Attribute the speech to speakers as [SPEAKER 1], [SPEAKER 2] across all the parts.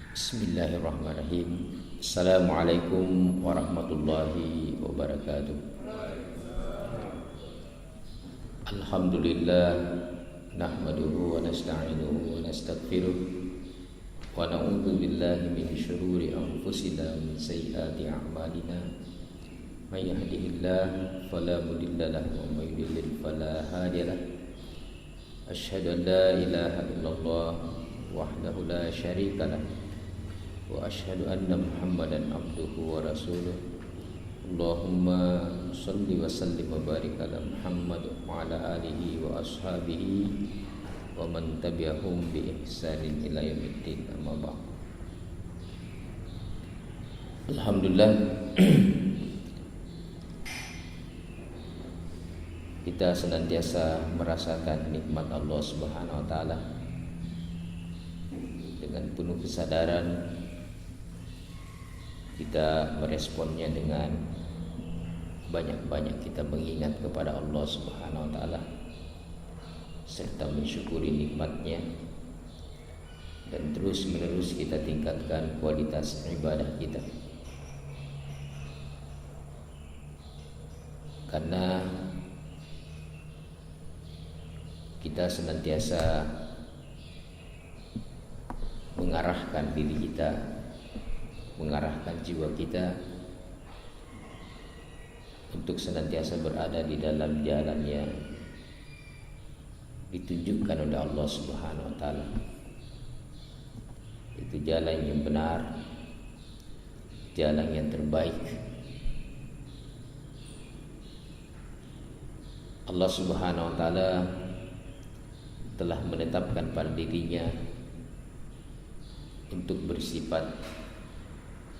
[SPEAKER 1] Bismillahirrahmanirrahim. Assalamualaikum warahmatullahi wabarakatuh. Alhamdulillah, nahmaduhu wa nasta'inuhu wa nastaghfiruh wa na'udzu billahi min syururi anfusina wa min sayyiati a'malina. May yahdihillahu fala mudilla lahu wa may yudlil fala hadiya lahu. Asyhadu an la ilaha illallah wahdahu la syarika lahu wa asyhadu anna Muhammadan abduhu wa rasuluh. Allahumma shalli wa sallim wa barik ala Muhammad wa ala alihi wa ashabihi wa man tabi'ahum bi ihsanin ila yaumiddin. Amma ba'd. Alhamdulillah, kita senantiasa merasakan nikmat Allah Subhanahu wa taala dengan penuh kesadaran. Kita meresponnya dengan banyak-banyak kita mengingat kepada Allah Subhanahu wa taala serta mensyukuri nikmatnya, dan terus-menerus kita tingkatkan kualitas ibadah kita. Karena kita senantiasa mengarahkan diri kita, mengarahkan jiwa kita untuk senantiasa berada di dalam jalan yang ditunjukkan oleh Allah Subhanahu wa taala. Itu jalan yang benar, jalan yang terbaik. Allah Subhanahu wa taala telah menetapkan pada dirinya untuk bersifat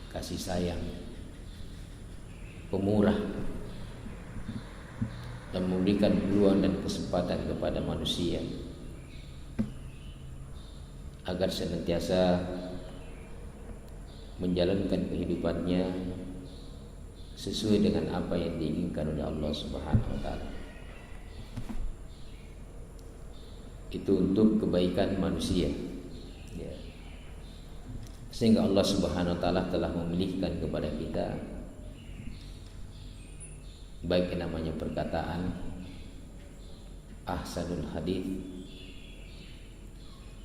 [SPEAKER 1] kasih sayang, pemurah, dan memberikan peluang dan kesempatan kepada manusia agar senantiasa menjalankan kehidupannya sesuai dengan apa yang diinginkan oleh Allah Subhanahu wa taala. Itu untuk kebaikan manusia, ya. Sehingga Allah Subhanahu wa taala telah memilihkan kepada kita baik yang namanya perkataan ahsanul hadits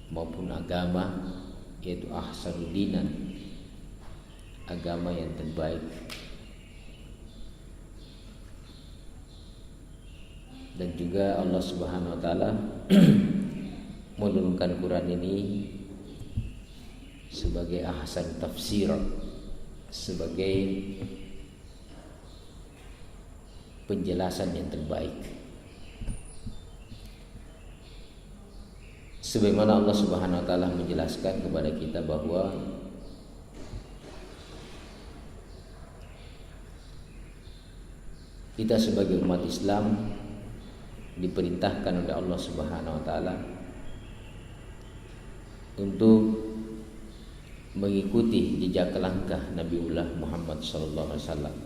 [SPEAKER 1] maupun agama, yaitu ahsanul dinan, agama yang terbaik. Dan juga Allah Subhanahu wa taala menurunkan Quran ini sebagai ahsan tafsir, sebagai penjelasan yang terbaik. Sebagaimana Allah Subhanahu wa taala menjelaskan kepada kita bahwa kita sebagai umat Islam diperintahkan oleh Allah Subhanahu wa taala untuk mengikuti jejak langkah Nabiullah Muhammad sallallahu alaihi wasallam.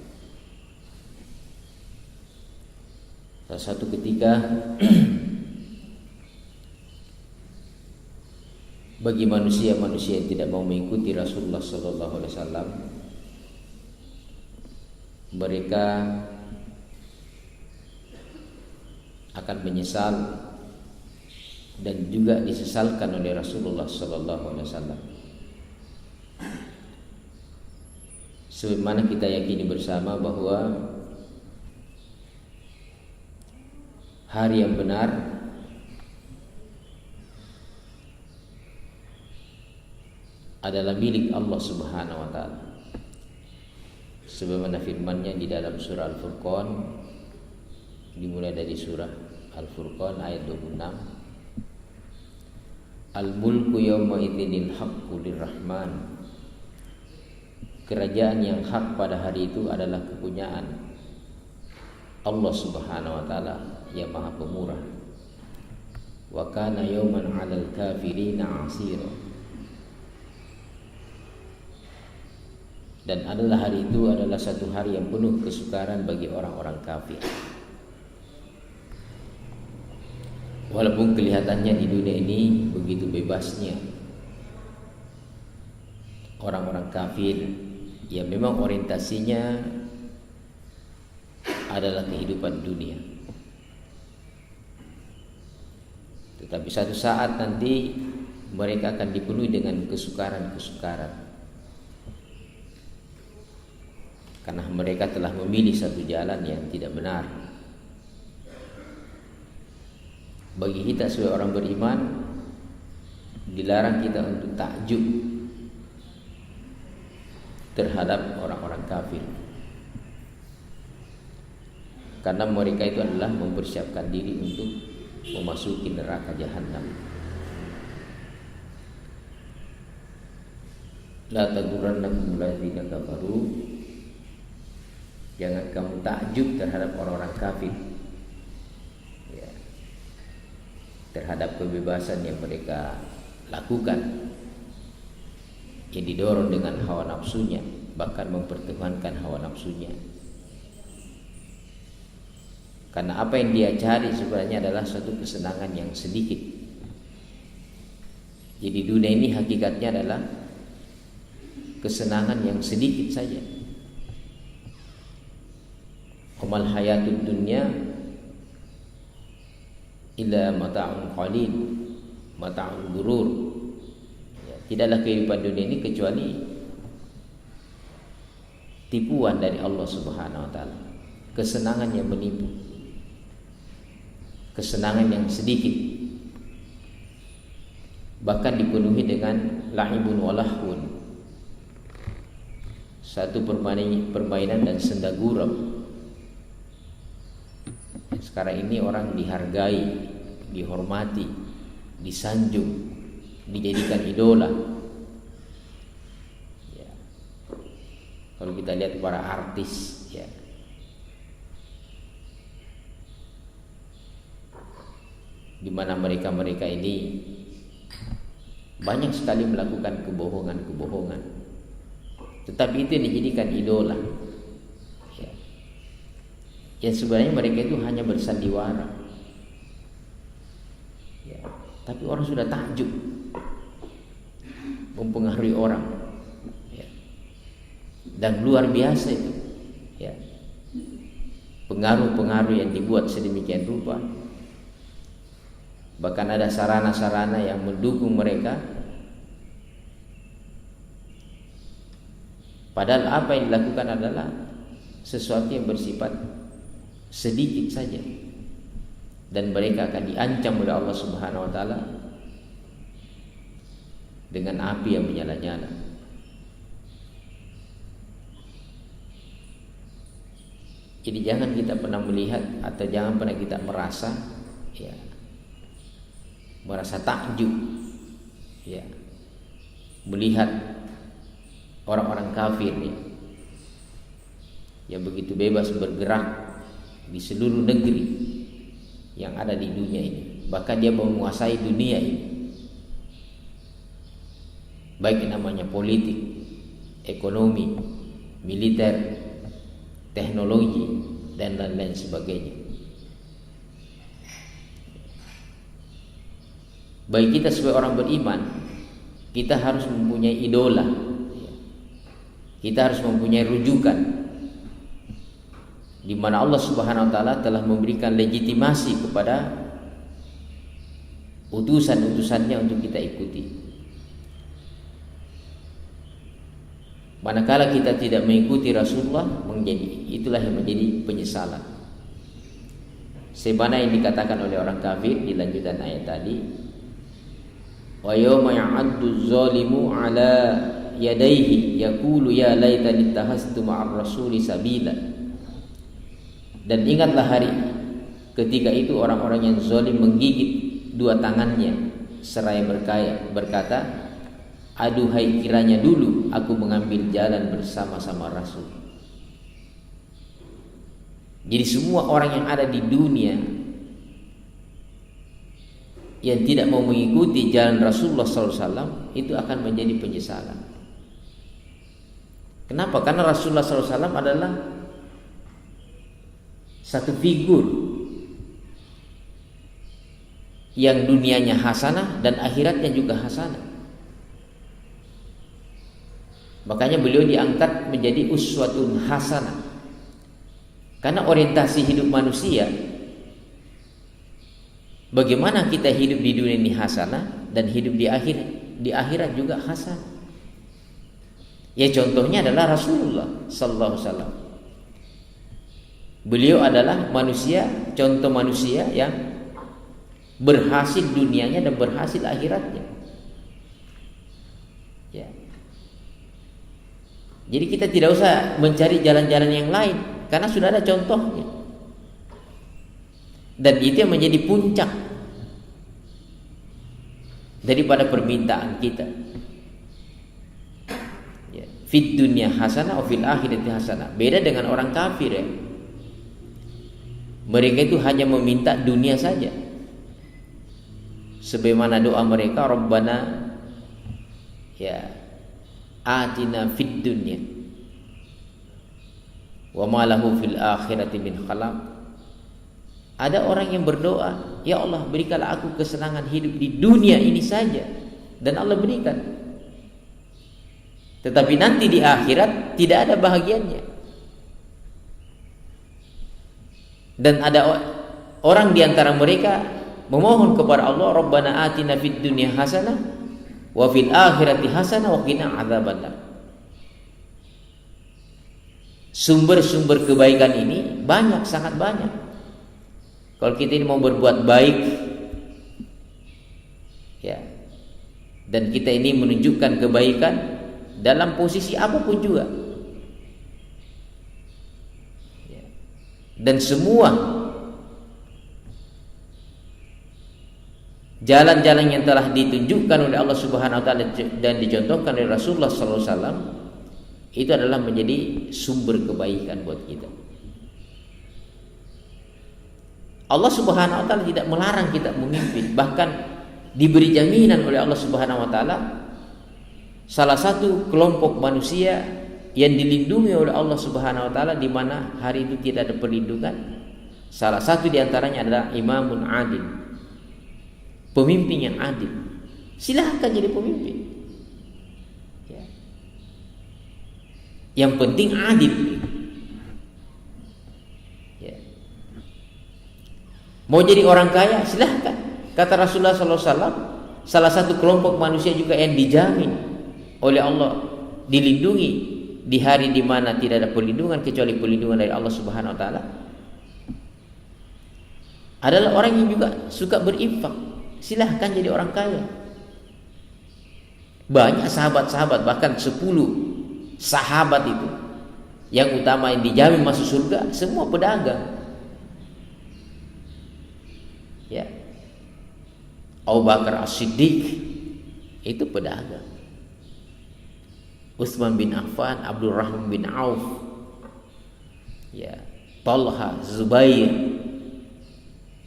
[SPEAKER 1] Satu ketika bagi manusia-manusia yang tidak mau mengikuti Rasulullah sallallahu alaihi wasallam, mereka akan menyesal dan juga disesalkan oleh Rasulullah sallallahu alaihi wasallam. Sebagaimana kita yakini bersama bahwa hari yang benar adalah milik Allah Subhanahu wa taala. Sebagaimana firman-Nya di dalam surah Al-Furqan, dimulai dari surah Al-Furqan ayat 26. Al-mulku yawma idzinil haqqu lirrahman. Kerajaan yang hak pada hari itu adalah kepunyaan Allah Subhanahu wa taala yang Maha Pemurah. Wa kana yawman 'alal kafirina 'asira. Dan adalah hari itu adalah satu hari yang penuh kesukaran bagi orang-orang kafir. Walaupun kelihatannya di dunia ini begitu bebasnya orang-orang kafir yang memang orientasinya adalah kehidupan dunia, tetapi satu saat nanti mereka akan dipenuhi dengan kesukaran-kesukaran, karena mereka telah memilih satu jalan yang tidak benar. Bagi kita sebagai orang beriman, dilarang kita untuk takjub terhadap orang-orang kafir, karena mereka itu adalah mempersiapkan diri untuk memasuki neraka jahanam. La taghurrannakum alladziina kafaru, jangan kamu takjub terhadap orang-orang kafir, ya, terhadap kebebasan yang mereka lakukan, yang didorong dengan hawa nafsunya, bahkan mempertuhankan hawa nafsunya. Karena apa yang dia cari sebenarnya adalah suatu kesenangan yang sedikit. Jadi dunia ini hakikatnya adalah kesenangan yang sedikit saja. Wamal hayatud dunya illa mata'un qalil, mata'un ghurur. Ya, tidaklah kehidupan dunia ini kecuali tipuan dari Allah Subhanahu wa taala, kesenangan yang menipu, kesenangan yang sedikit, bahkan dipenuhi dengan la'ibun walahun, satu permainan dan senda gurau. Sekarang ini orang dihargai, dihormati, disanjung, dijadikan idola. Ya. Kalau kita lihat para artis, ya, di mana mereka ini banyak sekali melakukan kebohongan, tetapi itu yang dijadikan idola. Yang sebenarnya mereka itu hanya bersandiwara, ya, tapi orang sudah takjub, mempengaruhi orang, ya, dan luar biasa itu, ya, pengaruh-pengaruh yang dibuat sedemikian rupa. Bahkan ada sarana-sarana yang mendukung mereka, padahal apa yang dilakukan adalah sesuatu yang bersifat sedikit saja, dan mereka akan diancam oleh Allah Subhanahu wa taala dengan api yang menyala-nyala. Jadi jangan kita pernah melihat atau jangan pernah kita merasa, ya, merasa takjub, ya, melihat orang-orang kafir nih yang begitu bebas bergerak di seluruh negeri yang ada di dunia ini. Bahkan dia menguasai dunia ini, baik yang namanya politik, ekonomi, militer, teknologi, dan lain-lain sebagainya. Bagi kita sebagai orang beriman, kita harus mempunyai idola, kita harus mempunyai rujukan, di mana Allah Subhanahu wa taala telah memberikan legitimasi kepada utusan-utusannya untuk kita ikuti. Manakala kita tidak mengikuti Rasulullah, itulah yang menjadi penyesalan. Sebagaimana yang dikatakan oleh orang kafir di lanjutan ayat tadi, wa yawma ya'addu zalimu ala yadayhi yaqulu ya laitani ittakhadhtu ma'ar rasuli sabila. Dan ingatlah hari ketika itu orang-orang yang zalim menggigit dua tangannya seraya berkata, aduhai kiranya dulu aku mengambil jalan bersama-sama Rasul. Jadi semua orang yang ada di dunia yang tidak mau mengikuti jalan Rasulullah SAW itu akan menjadi penyesalan. Kenapa? Karena Rasulullah SAW adalah satu figur yang dunianya hasanah dan akhiratnya juga hasanah. Makanya beliau diangkat menjadi uswatun hasanah. Karena orientasi hidup manusia, bagaimana kita hidup di dunia ini hasanah dan hidup di akhirat juga hasanah. Ya contohnya adalah Rasulullah sallallahu alaihi wasallam. Beliau adalah manusia, contoh manusia yang berhasil dunianya dan berhasil akhiratnya. Ya. Jadi kita tidak usah mencari jalan-jalan yang lain karena sudah ada contohnya. Dan itu yang menjadi puncak daripada permintaan kita. Ya. Fid dunya hasanah wa fil akhirati hasanah. Beda dengan orang kafir ya. Mereka itu hanya meminta dunia saja. Sebagaimana doa mereka, Rabbana ya atina fid dunya wa ma lahu fil akhirati min khalaq. Ada orang yang berdoa, ya Allah berikanlah aku kesenangan hidup di dunia ini saja, dan Allah berikan. Tetapi nanti di akhirat tidak ada bahagiannya. Dan ada orang di antara mereka memohon kepada Allah, Rabbana atina fid dunya hasanah wa fil akhirati hasanah wa qina adzabannar. Sumber-sumber kebaikan ini banyak, sangat banyak. Kalau kita ini mau berbuat baik ya, dan kita ini menunjukkan kebaikan dalam posisi apapun juga ya. Dan semua jalan-jalan yang telah ditunjukkan oleh Allah Subhanahu wa taala dan dicontohkan oleh Rasulullah sallallahu alaihi wasallam itu adalah menjadi sumber kebaikan buat kita. Allah Subhanahu wa taala tidak melarang kita memimpin, bahkan diberi jaminan oleh Allah Subhanahu wa taala salah satu kelompok manusia yang dilindungi oleh Allah Subhanahu wa taala di mana hari itu tidak ada perlindungan. Salah satu di antaranya adalah imamun adil. Pemimpin yang adil. Silahkan jadi pemimpin. Ya. Yang penting adil. Ya. Mau jadi orang kaya silahkan. Kata Rasulullah SAW, salah satu kelompok manusia juga yang dijamin oleh Allah dilindungi di hari di mana tidak ada perlindungan kecuali perlindungan dari Allah Subhanahu wa taala adalah orang yang juga suka berinfak. Silahkan jadi orang kaya. Banyak sahabat-sahabat, bahkan 10 sahabat itu yang utama yang dijamin masuk surga semua pedagang. Ya. Abu Bakar As-Siddiq itu pedagang. Utsman bin Affan, Abdurrahman bin Auf, ya, Talha, Zubair.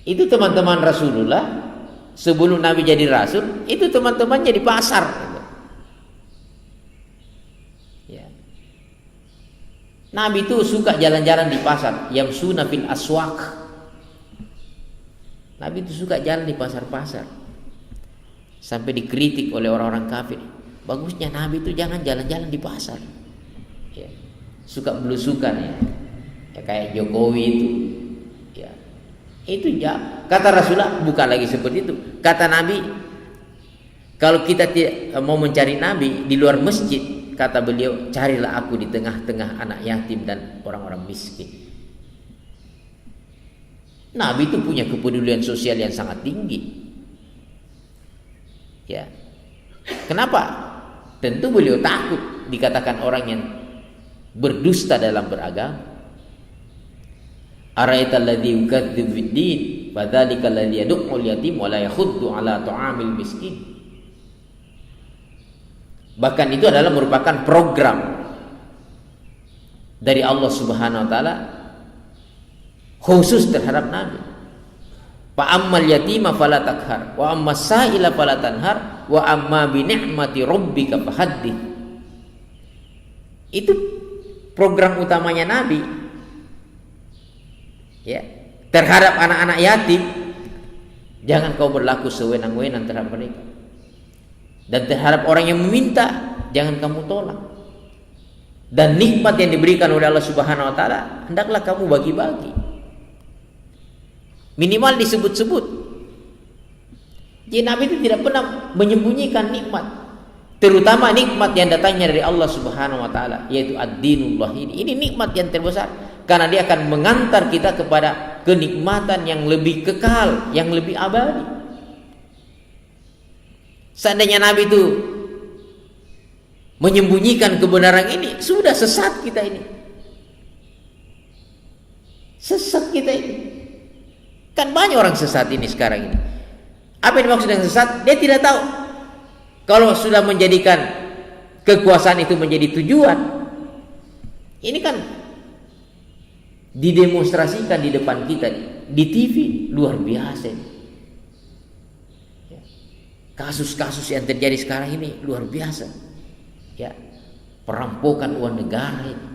[SPEAKER 1] Itu teman-teman Rasulullah sebelum Nabi jadi Rasul. Itu teman-temannya di pasar. Ya. Nabi itu suka jalan-jalan di pasar, yamsuna fil aswaq. Nabi itu suka jalan di pasar-pasar. Sampai dikritik oleh orang-orang kafir. Bagusnya Nabi itu jangan jalan-jalan di pasar. Ya. Suka belusukan ya. Ya kayak Jokowi itu. Ya. Itu ya. Kata Rasulullah bukan lagi seperti itu. Kata Nabi, kalau kita tidak mau mencari Nabi di luar masjid, kata beliau, carilah aku di tengah-tengah anak yatim dan orang-orang miskin. Nabi itu punya kepedulian sosial yang sangat tinggi. Ya. Kenapa? Tentu beliau takut dikatakan orang yang berdusta dalam beragama. Ara'aital ladzi yukadzibu bid-din fadzalika alladzi yad'ul yatim wa la yakhuddu 'ala ta'amil miskin. Bahkan itu adalah merupakan program dari Allah Subhanahu wa taala khusus terhadap Nabi. Fa ammal yatima fala takhar wa ammas sa'ila fala tanhar wa amma bi ni'mati rabbika fahaddits. Itu program utamanya Nabi. Ya, terhadap anak-anak yatim Jangan kau berlaku sewenang-wenang terhadap mereka. Dan terhadap orang yang meminta, jangan kamu tolak. Dan nikmat yang diberikan oleh Allah Subhanahu wa taala, hendaklah kamu bagi-bagi. Minimal disebut-sebut. Jadi Nabi itu tidak pernah menyembunyikan nikmat, terutama nikmat yang datangnya dari Allah Subhanahu wa taala, yaitu ad-dinullah ini. Ini nikmat yang terbesar karena dia akan mengantar kita kepada kenikmatan yang lebih kekal, yang lebih abadi. Seandainya Nabi itu menyembunyikan kebenaran ini, sudah sesat kita ini. Sesat kita ini. Kan banyak orang sesat ini sekarang ini. Apa yang dimaksud dengan sesat? Dia tidak tahu kalau sudah menjadikan kekuasaan itu menjadi tujuan. Ini kan didemonstrasikan di depan kita di TV, luar biasa ini. Kasus-kasus yang terjadi sekarang ini luar biasa. Ya, perampokan uang negara ini,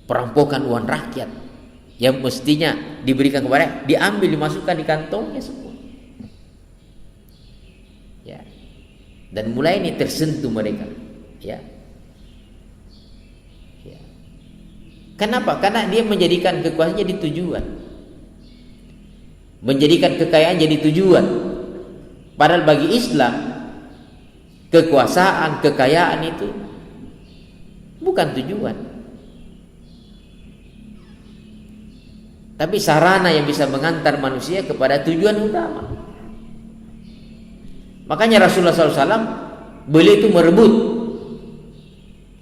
[SPEAKER 1] perampokan uang rakyat yang mestinya diberikan kepada, diambil, dimasukkan di kantongnya semua. Ya, dan mulai ini tersentuh mereka. Ya. Ya. Kenapa? Karena dia menjadikan kekuasaan jadi tujuan, menjadikan kekayaan jadi tujuan. Padahal bagi Islam, kekuasaan, kekayaan itu bukan tujuan, tapi sarana yang bisa mengantar manusia kepada tujuan utama. Makanya Rasulullah SAW, beliau itu merebut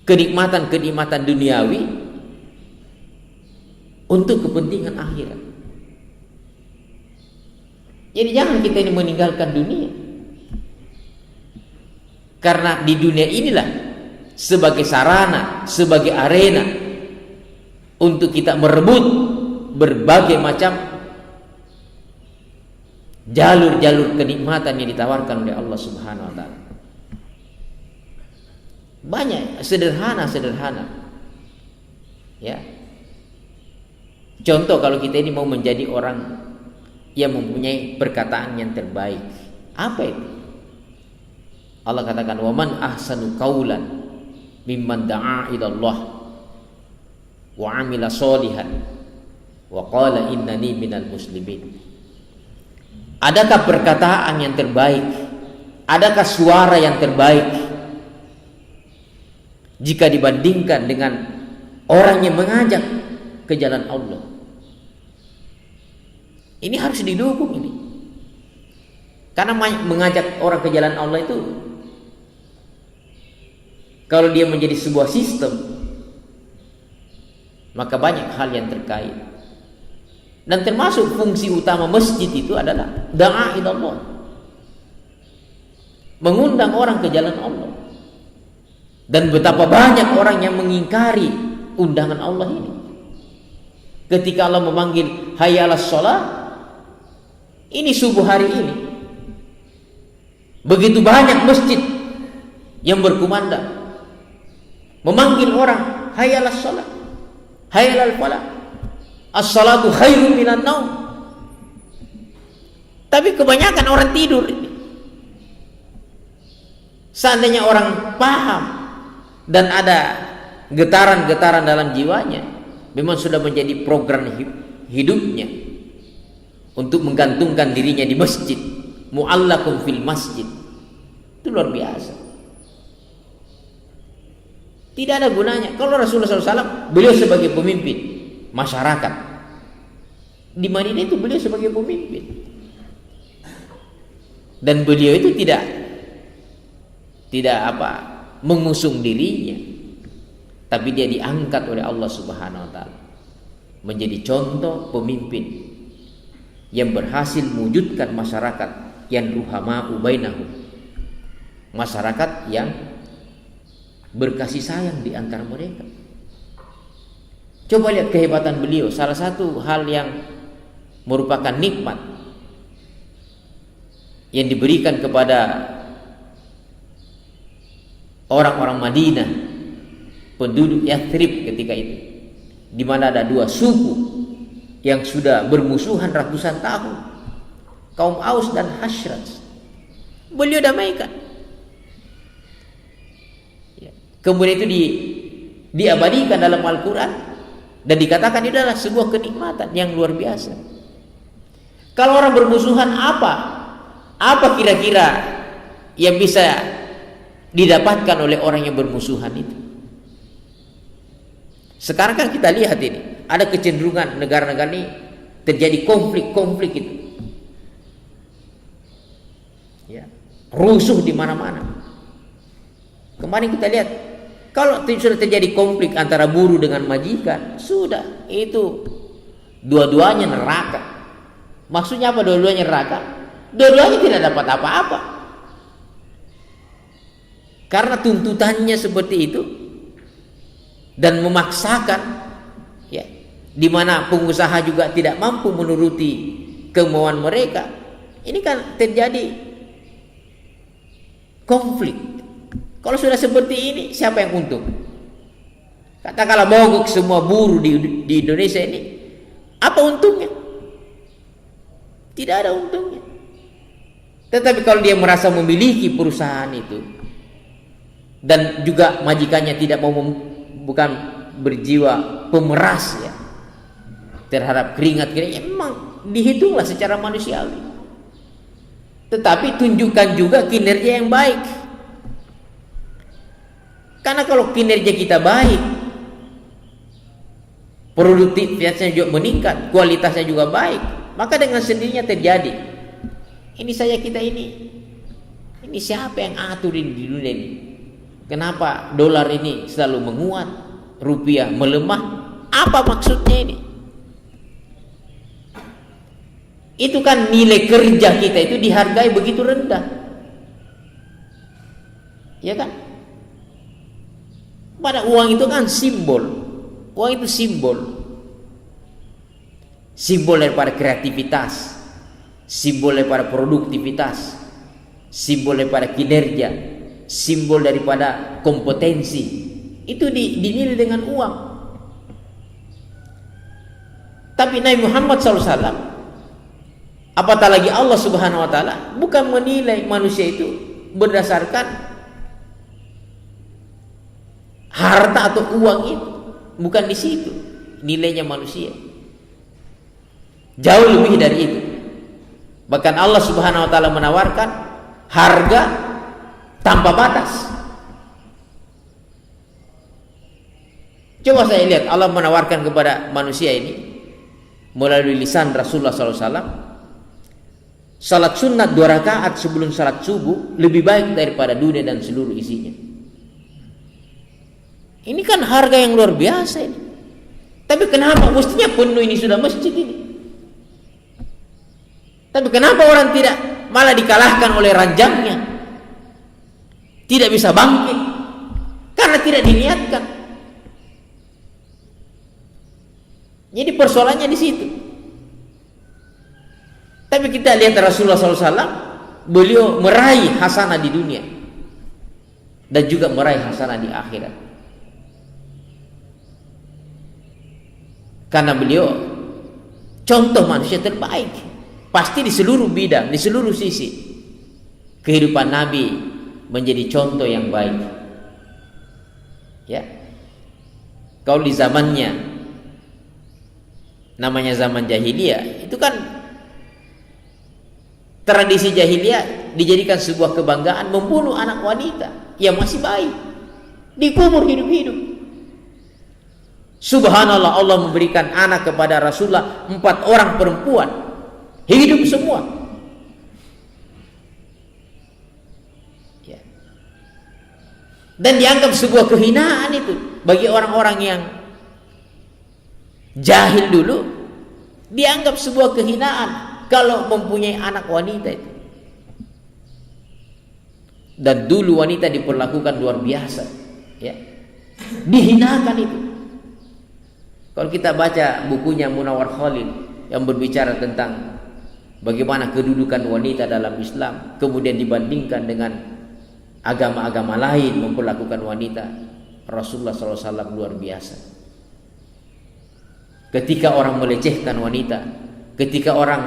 [SPEAKER 1] kenikmatan-kenikmatan duniawi untuk kepentingan akhirat. Jadi jangan kita ini meninggalkan dunia, karena di dunia inilah sebagai sarana, sebagai arena untuk kita merebut berbagai macam jalur-jalur kenikmatan yang ditawarkan oleh Allah Subhanahu wa taala. Banyak sederhana. Ya. Contoh, kalau kita ini mau menjadi orang yang mempunyai perkataan yang terbaik, apa itu? Allah katakan, "Wa man ahsanu qaulan mimman da'a ila Allah wa 'amila sholihan wa qala innani minal muslimin." Adakah perkataan yang terbaik? Adakah suara yang terbaik jika dibandingkan dengan orang yang mengajak ke jalan Allah? Ini harus didukung ini. Karena mengajak orang ke jalan Allah itu, kalau dia menjadi sebuah sistem, maka banyak hal yang terkait. Dan termasuk fungsi utama masjid itu adalah da'a ila Allah, mengundang orang ke jalan Allah. Dan betapa banyak orang yang mengingkari undangan Allah ini. Ketika Allah memanggil hayya 'alas shalah, ini subuh hari ini, begitu banyak masjid yang berkumandang memanggil orang hayya 'alas shalah, hayya 'alal falah, as-salatu khairun minan naum. Tapi kebanyakan orang tidur ini. Seandainya orang paham dan ada getaran-getaran dalam jiwanya, memang sudah menjadi program hidupnya untuk menggantungkan dirinya di masjid, mu'allakum fil masjid. Itu luar biasa. Tidak ada gunanya. Kalau Rasulullah SAW, beliau sebagai pemimpin masyarakat di Madinah itu, beliau sebagai pemimpin, dan beliau itu tidak mengusung dirinya, tapi dia diangkat oleh Allah Subhanahu wa taala menjadi contoh pemimpin yang berhasil mewujudkan masyarakat yang ruhama'u bainahum, masyarakat yang berkasih sayang di antara mereka. Coba lihat kehebatan beliau. Salah satu hal yang merupakan nikmat yang diberikan kepada orang-orang Madinah, penduduk Yathrib ketika itu, di mana ada dua suku yang sudah bermusuhan ratusan tahun. kaum Aus dan Khazraj. Beliau damaikan. Ya. Kemudian itu diabadikan dalam Al-Quran dan dikatakan itu adalah sebuah kenikmatan yang luar biasa. Kalau orang bermusuhan, apa kira-kira yang bisa didapatkan oleh orang yang bermusuhan itu? Sekarang kan kita lihat ini, ada kecenderungan negara-negara ini terjadi konflik itu. Ya, rusuh di mana-mana. Kemarin kita lihat, kalau sudah terjadi konflik antara buruh dengan majikan, sudah itu dua-duanya neraka. Maksudnya apa dua-duanya neraka? Dua-duanya tidak dapat apa-apa. Karena tuntutannya seperti itu dan memaksakan, ya, di mana pengusaha juga tidak mampu menuruti kemauan mereka. Ini kan terjadi konflik. Kalau sudah seperti ini, siapa yang untung? Katakanlah mogok semua buruh di Indonesia ini, apa untungnya? Tidak ada untungnya. Tetapi kalau dia merasa memiliki perusahaan itu dan juga majikannya tidak mau bukan berjiwa pemeras, ya, terhadap keringat, memang dihitunglah secara manusiawi. Tetapi tunjukkan juga kinerja yang baik. Karena kalau kinerja kita baik, produktivitasnya juga meningkat, kualitasnya juga baik, maka dengan sendirinya terjadi. Ini saja kita ini siapa yang aturin di dunia ini? Kenapa dolar ini selalu menguat, rupiah melemah? Apa maksudnya ini? Itu kan nilai kerja kita itu dihargai begitu rendah, ya kan? Pada uang itu kan simbol, uang itu simbol daripada kreativitas, simbol daripada produktivitas, simbol daripada kinerja, simbol daripada kompetensi. Itu dinilai dengan uang. Tapi Nabi Muhammad SAW, apatah lagi Allah Subhanahu wa taala, bukan menilai manusia itu berdasarkan harta atau uang itu, bukan di situ nilainya manusia. Jauh lebih dari itu. Bahkan Allah Subhanahu wa taala menawarkan harga tanpa batas. Coba saya lihat Allah menawarkan kepada manusia ini melalui lisan Rasulullah SAW, salat sunat 2 rakaat sebelum salat subuh lebih baik daripada dunia dan seluruh isinya. Ini kan harga yang luar biasa ini. Tapi kenapa mestinya penuh ini sudah masjid ini? Tapi kenapa orang tidak malah dikalahkan oleh ranjangnya? Tidak bisa bangkit karena tidak diniatkan. Jadi persoalannya di situ. Tapi kita lihat Rasulullah SAW, beliau meraih hasanah di dunia dan juga meraih hasanah di akhirat. Karena beliau contoh manusia terbaik, pasti di seluruh bidang, di seluruh sisi kehidupan Nabi menjadi contoh yang baik. Ya, kalau di zamannya namanya zaman jahiliyah, itu kan tradisi jahiliyah dijadikan sebuah kebanggaan membunuh anak wanita yang masih bayi, dikubur hidup-hidup. Subhanallah, Allah memberikan anak kepada Rasulullah 4 orang perempuan, hidup semua. Ya. Dan dianggap sebuah kehinaan itu bagi orang-orang yang jahil dulu, dianggap sebuah kehinaan kalau mempunyai anak wanita itu. Dan dulu wanita diperlakukan luar biasa, ya, dihinakan itu. Kalau kita baca bukunya Munawwar Khalid yang berbicara tentang bagaimana kedudukan wanita dalam Islam, kemudian dibandingkan dengan agama-agama lain memperlakukan wanita, Rasulullah SAW luar biasa. Ketika orang melecehkan wanita, ketika orang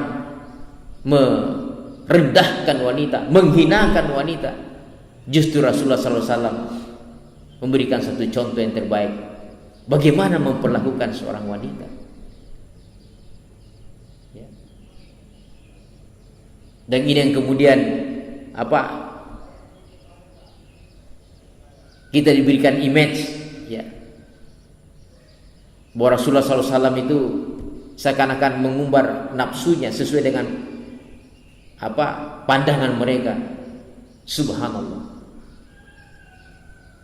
[SPEAKER 1] merendahkan wanita, menghinakan wanita. Justru Rasulullah SAW memberikan satu contoh yang terbaik bagaimana memperlakukan seorang wanita. Ya. Dan ini yang kemudian kita diberikan image, ya, bahwa Rasulullah SAW itu seakan-akan mengumbar nafsunya sesuai dengan pandangan mereka. Subhanallah.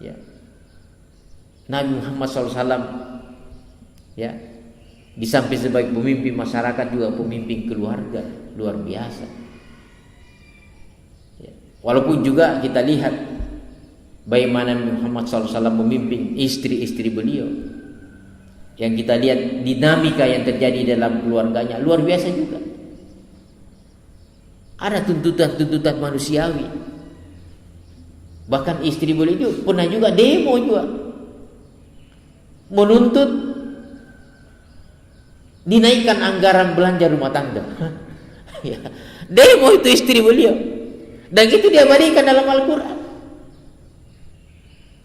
[SPEAKER 1] Ya. Nabi Muhammad SAW, ya, di samping sebagai pemimpin masyarakat juga pemimpin keluarga, luar biasa. Ya. Walaupun juga kita lihat bagaimana Muhammad SAW memimpin istri-istri beliau, yang kita lihat dinamika yang terjadi dalam keluarganya luar biasa juga. Ada tuntutan-tuntutan manusiawi. Bahkan istri beliau itu pernah juga demo juga, menuntut dinaikkan anggaran belanja rumah tangga. Ya. Demo itu istri beliau, dan itu diabadikan dalam Al-Quran.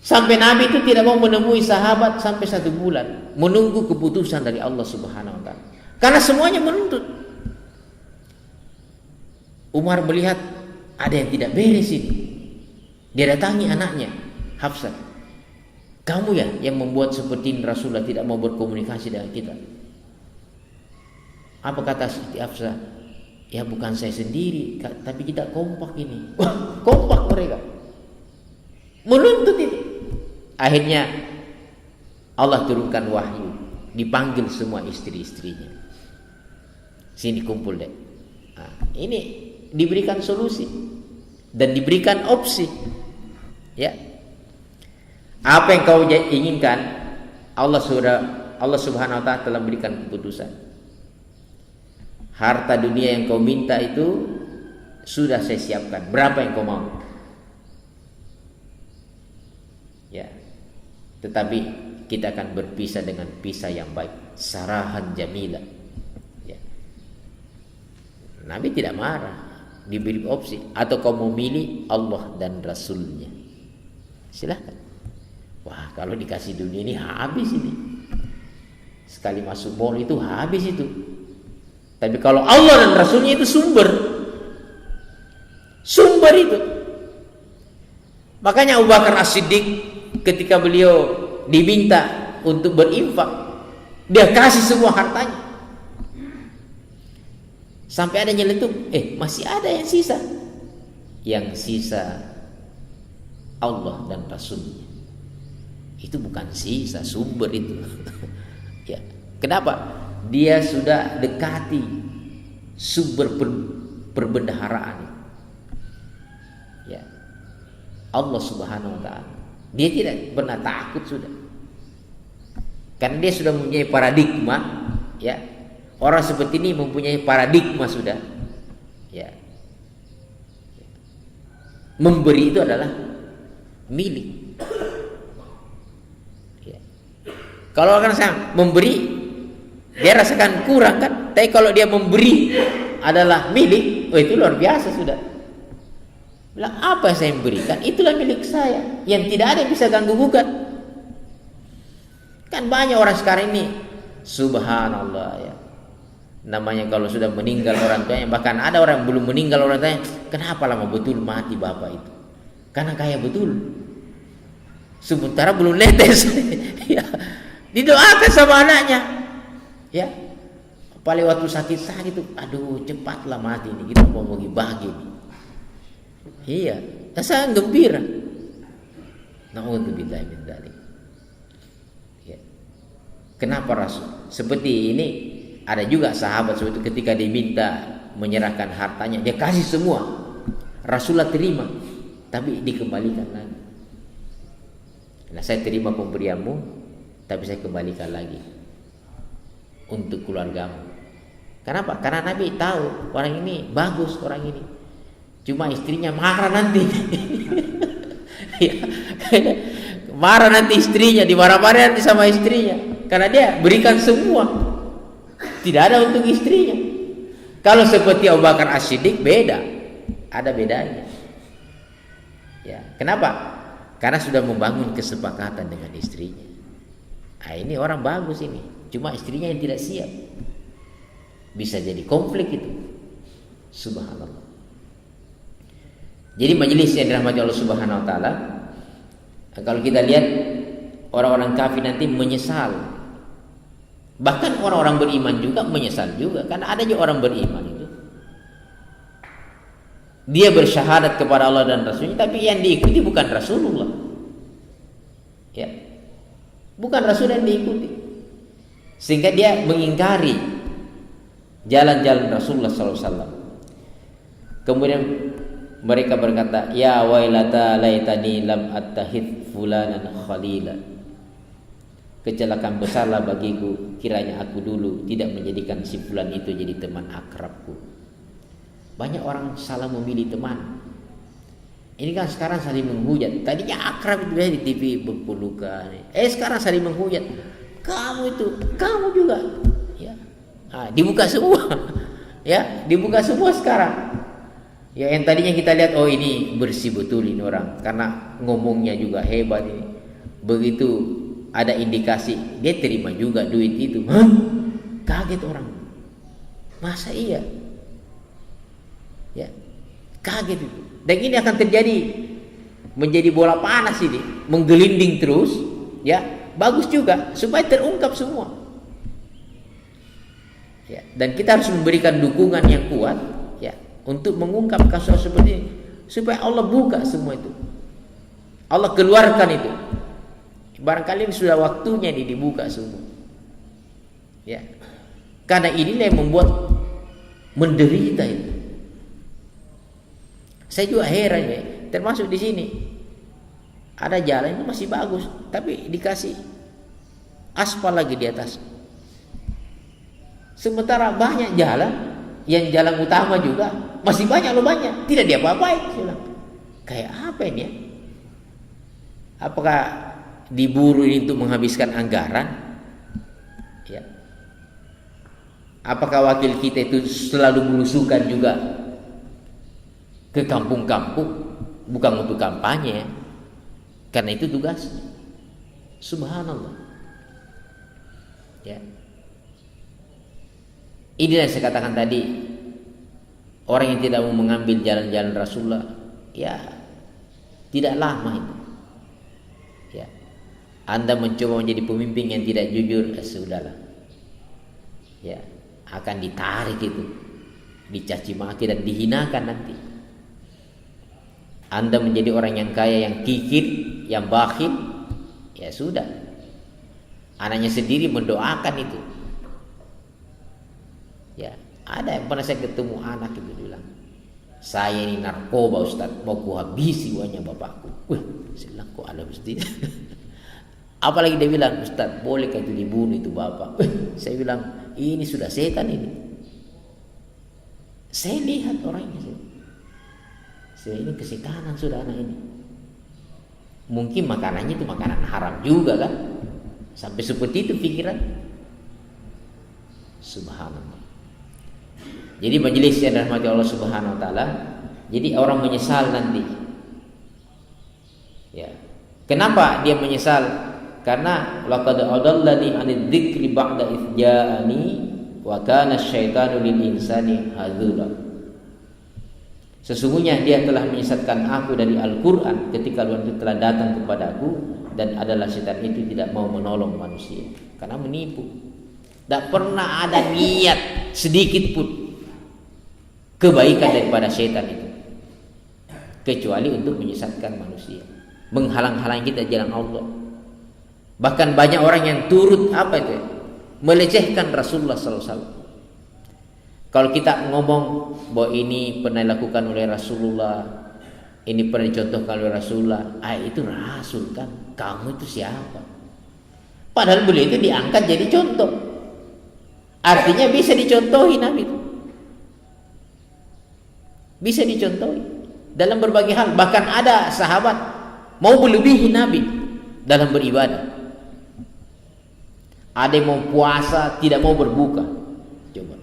[SPEAKER 1] Sampai Nabi itu tidak mau menemui sahabat sampai 1 bulan, menunggu keputusan dari Allah Subhanahu Wa Taala, karena semuanya menuntut. Umar melihat ada yang tidak beres ini. Dia datangi anaknya Hafsah, kamu ya yang membuat seperti ini Rasulullah tidak mau berkomunikasi dengan kita. Apa kata Siti Hafsah? Ya bukan saya sendiri, tapi kita kompak ini. Wah, kompak mereka menuntut itu. Akhirnya Allah turunkan wahyu, dipanggil semua istri-istrinya, sini kumpul deh. Nah, ini diberikan solusi dan diberikan opsi. Ya, apa yang kau inginkan, Allah Subhanahu Wa Taala telah berikan keputusan. Harta dunia yang kau minta itu sudah saya siapkan. Berapa yang kau mau? Ya, tetapi kita akan berpisah dengan pisah yang baik, sarahan jamilah. Ya. Nabi tidak marah, diberi opsi, atau kau mau milih Allah dan Rasulnya. Silahkan. Wah, kalau dikasih dunia ini habis ini. Sekali masuk mall itu habis itu. Tapi kalau Allah dan Rasulnya itu sumber itu. Makanya Abu Bakar As-Siddiq ketika beliau diminta untuk berinfak, dia kasih semua hartanya. Sampai ada nyeletuk, masih ada yang sisa. Yang sisa Allah dan Rasulnya. Itu bukan sisa, sumber itu. Ya. Kenapa? Dia sudah dekati sumber perbendaharaan. Ya. Allah Subhanahu Wa Taala. Dia tidak pernah takut sudah. Karena dia sudah mempunyai paradigma, ya. Orang seperti ini mempunyai paradigma sudah. Ya. Memberi itu adalah milik. Ya. Kalau orang memberi, dia rasakan kurang kan? Tapi kalau dia memberi adalah milik, itu luar biasa sudah. Bilang, apa yang saya berikan? Itulah milik saya, yang tidak ada yang bisa ganggu gugat. Kan banyak orang sekarang ini, subhanallah ya. Namanya kalau sudah meninggal orang tuanya, bahkan ada orang yang belum meninggal orang tuanya, kenapa lama betul mati bapak itu? Karena kaya betul. Sementara belum netes. Ya. Didoakan sama anaknya. Ya. Apalagi waktu sakit-sakit itu, aduh cepatlah mati ini, kita mau bagi-bagi. Iya, saya gembira. Na'udzubillah min dzalik. Ya. Kenapa Rasul? Seperti ini ada juga sahabat seperti itu, ketika diminta menyerahkan hartanya, dia kasih semua. Rasulullah terima, tapi dikembalikan lagi. Nah, saya terima pemberianmu, tapi saya kembalikan lagi untuk keluargamu. Kenapa? Karena Nabi tahu orang ini bagus, orang ini. Cuma istrinya marah nanti. Ya. Marah nanti istrinya, dimarah-marah nanti sama istrinya. Karena dia berikan semua, tidak ada untuk istrinya. Kalau seperti Abu Bakar As-Siddiq beda, ada bedanya. Ya, kenapa? Karena sudah membangun kesepakatan dengan istrinya. Nah, ini orang bagus ini. Cuma istrinya yang tidak siap. Bisa jadi konflik itu. Subhanallah. Jadi majelis yang dirahmati Allah Subhanahu wa taala, kalau kita lihat orang-orang kafir nanti menyesal. Bahkan orang-orang beriman juga menyesal juga, karena ada juga orang beriman itu. Dia bersyahadat kepada Allah dan Rasulnya, tapi yang diikuti bukan Rasulullah. Ya. Bukan Rasul yang diikuti. Sehingga dia mengingkari jalan-jalan Rasulullah SAW. Kemudian mereka berkata, ya wailata laitani lam attahid fulanan khalila. Kecelakaan besarlah bagiku, kiranya aku dulu tidak menjadikan si fulan itu jadi teman akrabku. Banyak orang salah memilih teman. Ini kan sekarang saling menghujat. Tadinya akrab itu di TV berpelukan. Sekarang saling menghujat. Kamu itu, kamu juga. Ya, dibuka semua. Ya, dibuka semua sekarang. Ya, yang tadinya kita lihat, oh ini bersih betul ini orang, karena ngomongnya juga hebat ini. Begitu ada indikasi, dia terima juga duit itu. Hah? Kaget orang. Masa iya? Ya, kaget itu. Dan ini akan terjadi, menjadi bola panas ini, menggelinding terus. Ya, bagus juga supaya terungkap semua. Ya, dan kita harus memberikan dukungan yang kuat, ya, untuk mengungkap kasus seperti ini, supaya Allah buka semua itu, Allah keluarkan itu. Barangkali sudah waktunya ini dibuka semua. Ya, karena inilah yang membuat menderita itu. Saya juga heran ya, termasuk di sini. Ada jalan itu masih bagus, tapi dikasih aspal lagi di atas. Sementara banyak jalan, yang jalan utama juga masih banyak loh, banyak tidak diapa-apain. Kayak apa ini ya? Apakah diburu ini untuk menghabiskan anggaran? Ya. Apakah wakil kita itu selalu melusukan juga ke kampung-kampung, bukan untuk kampanye ya? Karena itu tugasnya. Subhanallah. Ya. Ini yang saya katakan tadi, orang yang tidak mau mengambil jalan-jalan Rasulullah, ya tidak lama itu. Ya. Anda mencoba menjadi pemimpin yang tidak jujur, sudahlah. Ya, akan ditarik itu, dicaci maki dan dihinakan nanti. Anda menjadi orang yang kaya, yang kikir, yang bakhil, ya sudah. Anaknya sendiri mendoakan itu. Ya, ada yang pernah saya ketemu anak itu bilang, saya ini narkoba Ustaz, mau ku habisi uangnya bapakku. Wah, saya bilang kok ada mesti. Apalagi dia bilang, Ustaz, bolehkah itu dibunuh itu bapak? Saya bilang, ini sudah setan ini. Saya lihat orangnya. Ini kesetanan sudah anak ini. Mungkin makanannya itu makanan haram juga kan? Sampai seperti itu pikiran. Subhanallah. Jadi majelis yang dirahmati Allah Subhanahu wa taala, jadi orang menyesal nanti. Ya. Kenapa dia menyesal? Karena laqad adallani 'anil dzikri ba'da idh ja'ani wa kana asyaitanu lil insani hadzula. Sesungguhnya dia telah menyesatkan aku dari Al-Quran ketika Al-Quran itu telah datang kepadaku, dan adalah setan itu tidak mau menolong manusia karena menipu. Tak pernah ada niat sedikit pun kebaikan daripada setan itu, kecuali untuk menyesatkan manusia, menghalang-halangi kita jalan Allah. Bahkan banyak orang yang turut apa itu, melecehkan Rasulullah SAW. Kalau kita ngomong bahwa ini pernah dilakukan oleh Rasulullah, ini pernah dicontohkan oleh Rasulullah, itu Rasul kan, kamu itu siapa? Padahal beliau itu diangkat jadi contoh. Artinya bisa dicontohi Nabi itu. Bisa dicontohi dalam berbagai hal. Bahkan ada sahabat mau melebihi Nabi dalam beribadah. Ada yang mau puasa, tidak mau berbuka. Coba.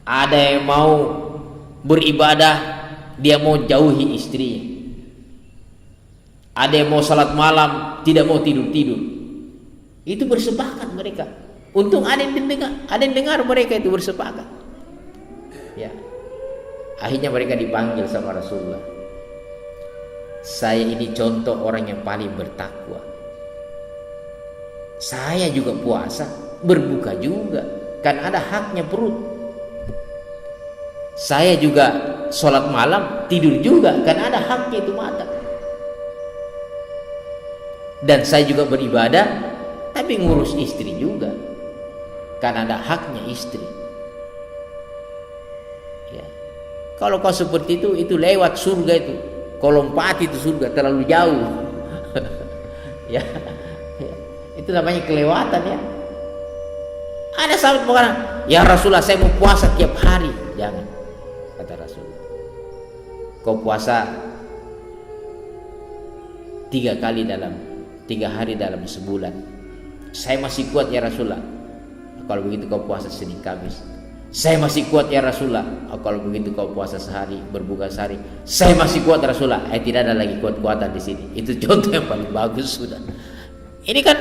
[SPEAKER 1] Ada yang mau beribadah, dia mau jauhi istrinya. Ada yang mau salat malam, tidak mau tidur-tidur. Itu bersepakat mereka. Untung ada yang dengar mereka itu bersepakat. Ya. Akhirnya mereka dipanggil sama Rasulullah. Saya ini contoh orang yang paling bertakwa. Saya juga puasa, berbuka juga, kan ada haknya perut. Saya juga sholat malam, tidur juga, kan ada haknya itu mata. Dan saya juga beribadah, tapi ngurus istri juga, kan ada haknya istri. Ya. Kalau kau seperti itu lewat surga itu. Kau lompati itu surga terlalu jauh. Ya. Itu namanya kelewatan ya. Ada sahabat mengatakan, ya Rasulullah saya mau puasa tiap hari. Jangan, kata Rasulullah. Kau puasa 3 hari dalam sebulan. Saya masih kuat ya Rasulullah. Kalau begitu kau puasa Senin Kamis. Saya masih kuat ya Rasulullah. Kalau begitu kau puasa sehari, berbuka sehari. Saya masih kuat Rasulullah. Tidak ada lagi kuat-kuatan di sini. Itu contoh yang paling bagus sudah. Ini kan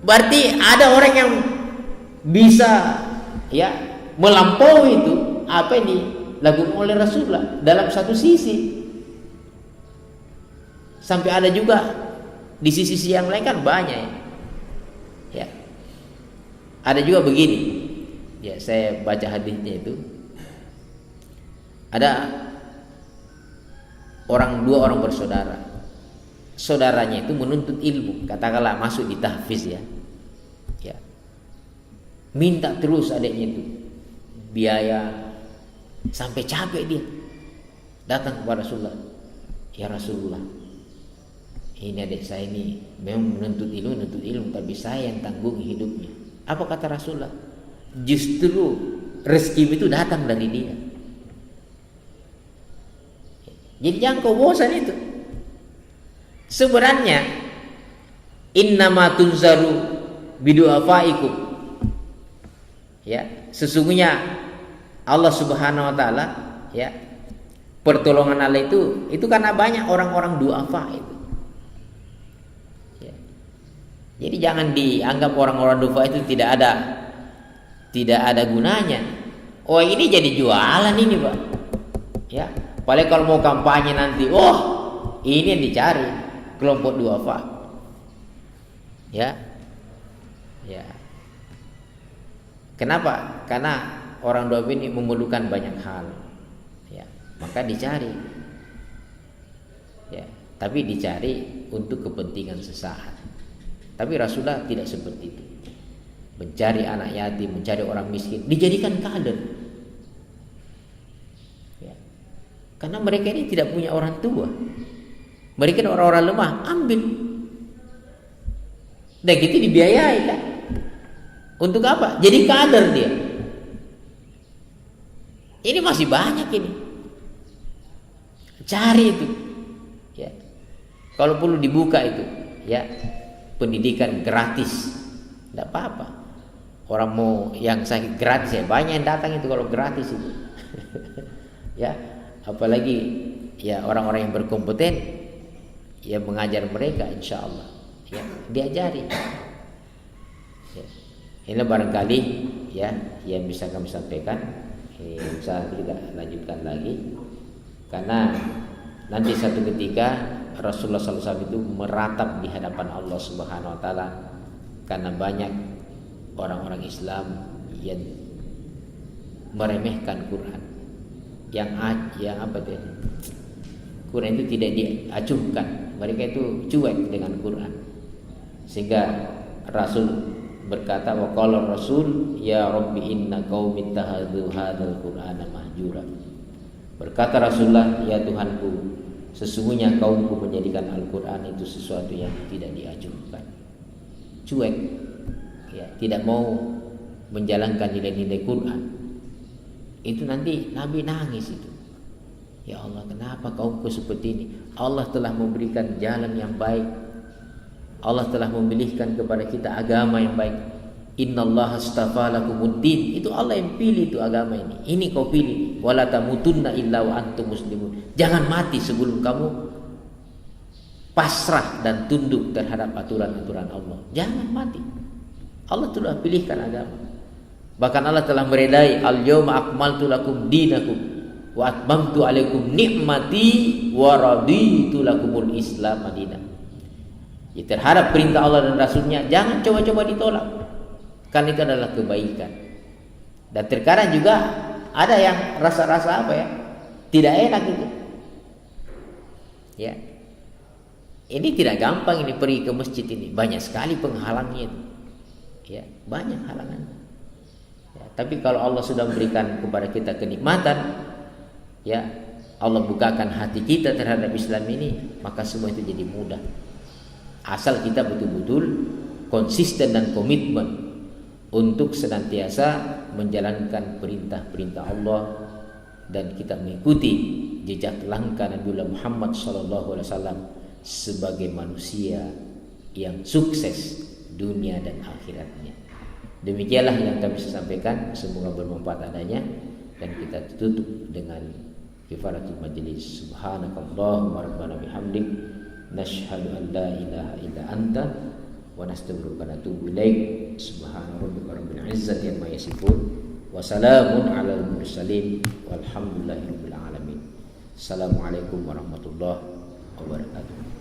[SPEAKER 1] berarti ada orang yang bisa ya melampaui itu apa yang dilakukan oleh Rasulullah dalam satu sisi. Sampai ada juga di sisi yang lain kan banyak ya. Ya. Ada juga begini. Ya, saya baca hadisnya itu. Ada dua orang bersaudara. Saudaranya itu menuntut ilmu, katakanlah masuk di tahfiz ya. Ya. Minta terus adiknya itu biaya sampai capek dia. Datang kepada Rasulullah. Ya Rasulullah, ini adik saya ini memang menuntut ilmu, tapi saya yang tanggung hidupnya. Apa kata Rasulullah? Justru rezeki itu datang dari dia. Jadi jangan kau bosan itu. Sebenarnya innama tunzaru bidu'afaikum. Ya, sesungguhnya Allah Subhanahu wa taala ya, pertolongan Allah itu karena banyak orang-orang du'afa itu. Ya. Jadi jangan dianggap orang-orang du'afa itu tidak ada gunanya. Oh ini jadi jualan ini Pak. Ya, paling kalau mau kampanye nanti, ini yang dicari kelompok duafa. Ya. Ya. Kenapa? Karena orang duafa ini memerlukan banyak hal. Ya, maka dicari. Ya, tapi dicari untuk kepentingan sesaat. Tapi Rasulullah tidak seperti itu. Mencari anak yatim, mencari orang miskin, dijadikan kader. Ya. Karena mereka ini tidak punya orang tua. Mereka orang-orang lemah, ambil. Dan gitu dibiayai kan. Untuk apa? Jadi kader dia. Ini masih banyak ini. Cari itu. Ya. Kalau perlu dibuka itu, ya. Pendidikan gratis. Tidak apa-apa. Orang mau yang sakit gratis ya, banyak yang datang itu kalau gratis itu. Ya, apalagi ya orang-orang yang berkompeten ya mengajar mereka insyaallah ya, diajari. Ya. Ini barangkali ya yang bisa kami sampaikan. Bisa kita lanjutkan lagi karena nanti satu ketika Rasulullah SAW itu meratap di hadapan Allah Subhanahu wa taala karena banyak orang-orang Islam yang meremehkan Quran, yang apa itu? Quran itu tidak diacuhkan, mereka itu cuek dengan Quran, sehingga Rasul berkata, wa qala Rasul ya Rabbi inna qaumi ittakhadhu hadzal Qur'ana mahjura. Berkata Rasulullah, ya Tuhanku, sesungguhnya kaumku menjadikan Al-Quran itu sesuatu yang tidak diacuhkan, cuek. Ya, tidak mau menjalankan nilai-nilai Quran. Itu nanti Nabi nangis itu. Ya Allah, kenapa kaumku seperti ini? Allah telah memberikan jalan yang baik. Allah telah memilihkan kepada kita agama yang baik. Innallaha astafa lakumuddin. Itu Allah yang pilih itu agama ini. Ini kau pilih. Wala tamutunna illa wa antum muslimun. Jangan mati sebelum kamu pasrah dan tunduk terhadap aturan-aturan Allah. Jangan mati. Allah telah pilihkan agama. Bahkan Allah telah meredai, al-yawma akmaltu lakum dinakum wa atmamtu alaikum ni'mati wa raditu lakumul Islam madinah. Ya, terhadap perintah Allah dan Rasulnya jangan coba-coba ditolak. Kan itu adalah kebaikan. Dan terkadang juga ada yang rasa-rasa apa ya, tidak enak itu. Ya, ini tidak gampang ini pergi ke masjid ini. Banyak sekali penghalangnya itu. Ya, banyak halangan. Ya, tapi kalau Allah sudah memberikan kepada kita kenikmatan, ya, Allah bukakan hati kita terhadap Islam ini, maka semua itu jadi mudah. Asal kita betul-betul konsisten dan komitmen untuk senantiasa menjalankan perintah-perintah Allah dan kita mengikuti jejak langkah Nabi Muhammad SAW sebagai manusia yang sukses dunia dan akhiratnya. Demikianlah yang kami sampaikan, semoga bermanfaat adanya, dan kita tutup dengan kifaratul majlis. Subhanakallahumma rabbana bihamdik nashhadu an la ilaha illa anta wa nastaghfiruka wa natubu ilaik. Subhana rabbika rabbil izzati amma yasifun wa salamun alal mursalin walhamdulillahi rabbil alamin. Assalamualaikum warahmatullahi wabarakatuh.